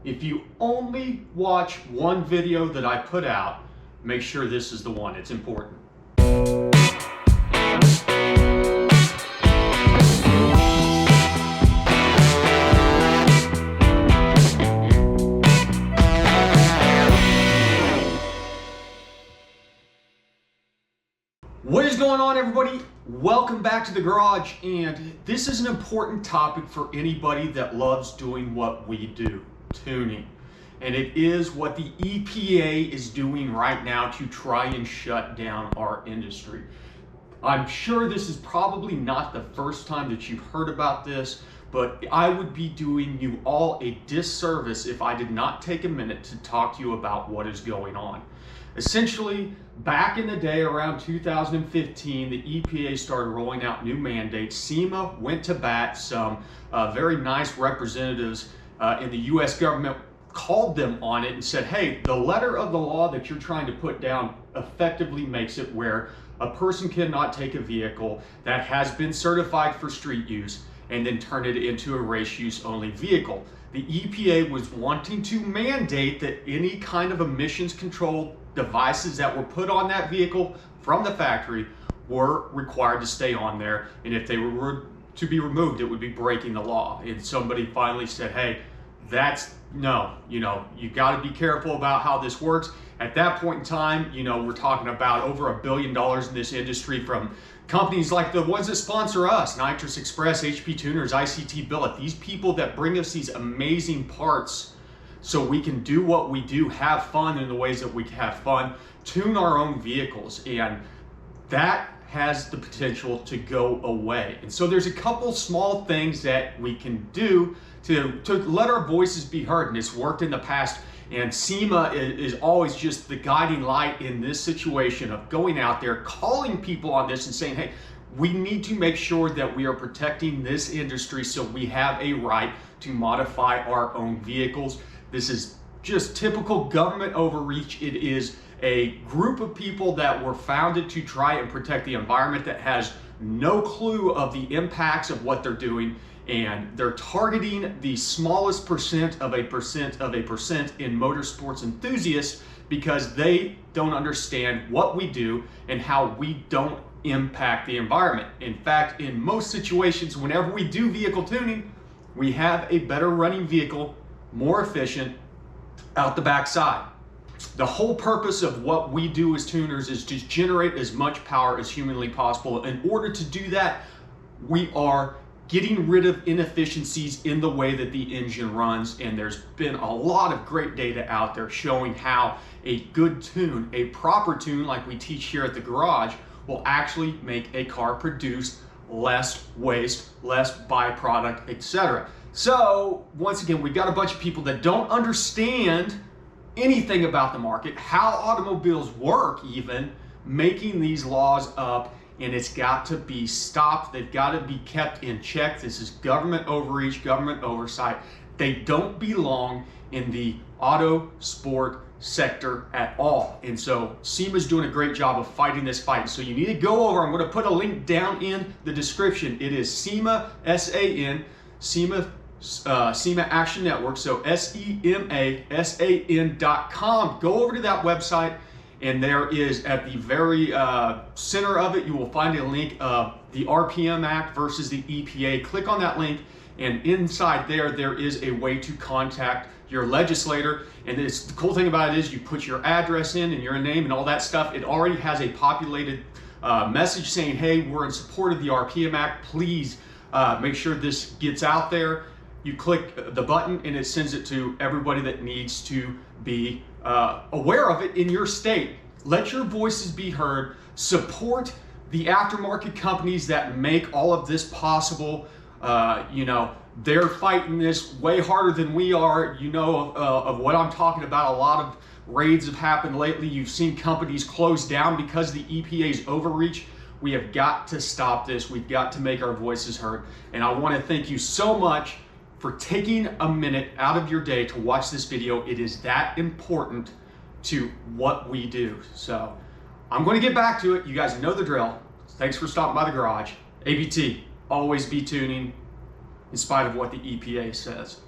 If you only watch one video that I put out, make sure this is the one. It's important. What is going on, everybody? Welcome back to the garage, and this is an important topic for anybody that loves doing what we do, tuning. And it is what the EPA is doing right now to try and shut down our industry. I'm sure this is probably not the first time that you've heard about this, but I would be doing you all a disservice if I did not take a minute to talk to you about what is going on. Essentially, back in the day around 2015, the EPA started rolling out new mandates. SEMA went to bat. Some very nice representatives in the US government called them on it and said, hey, the letter of the law that you're trying to put down effectively makes it where a person cannot take a vehicle that has been certified for street use and then turn it into a race use only vehicle. The EPA was wanting to mandate that any kind of emissions control devices that were put on that vehicle from the factory were required to stay on there, and if they were to be removed, it would be breaking the law. And somebody finally said, hey, you got to be careful about how this works. At that point in time, we're talking about over $1 billion in this industry from companies like the ones that sponsor us, Nitrous Express, HP Tuners, ICT Billet, these people that bring us these amazing parts so we can do what we do, have fun in the ways that we can have fun, tune our own vehicles, and that has the potential to go away. And so there's a couple small things that we can do to let our voices be heard, and it's worked in the past. And SEMA is always just the guiding light in this situation of going out there, calling people on this and saying, hey, we need to make sure that we are protecting this industry so we have a right to modify our own vehicles. This is just typical government overreach. It is a group of people that were founded to try and protect the environment that has no clue of the impacts of what they're doing. And they're targeting the smallest percent of a percent in motorsports enthusiasts because they don't understand what we do and how we don't impact the environment. In fact, in most situations, whenever we do vehicle tuning, we have a better running vehicle, more efficient, out the backside. The whole purpose of what we do as tuners is to generate as much power as humanly possible. In order to do that, we are getting rid of inefficiencies in the way that the engine runs, and there's been a lot of great data out there showing how a good tune, a proper tune like we teach here at the garage, will actually make a car produce less waste, less byproduct, etc. So once again, we've got a bunch of people that don't understand anything about the market, how automobiles work even, making these laws up, and it's got to be stopped. They've got to be kept in check. This is government overreach, government oversight. They don't belong in the auto sport sector at all. And so SEMA's doing a great job of fighting this fight. So you need to go over, I'm going to put a link down in the description. It is SEMA, S-A-N, SEMA Action Network, so SEMASAN.com. Go over to that website, and there is at the very center of it, you will find a link of the RPM Act versus the EPA. Click on that link, and inside there is a way to contact your legislator. And the cool thing about it is you put your address in and your name and all that stuff. It already has a populated message saying, hey, we're in support of the RPM Act. Please make sure this gets out there. You click the button and it sends it to everybody that needs to be aware of it in your state. Let your voices be heard. Support the aftermarket companies that make all of this possible. They're fighting this way harder than we are. Of what I'm talking about. A lot of raids have happened lately. You've seen companies close down because the EPA's overreach. We have got to stop this. We've got to make our voices heard. And I want to thank you so much for taking a minute out of your day to watch this video. It is that important to what we do. So I'm going to get back to it. You guys know the drill. Thanks for stopping by the garage. ABT, always be tuning in spite of what the EPA says.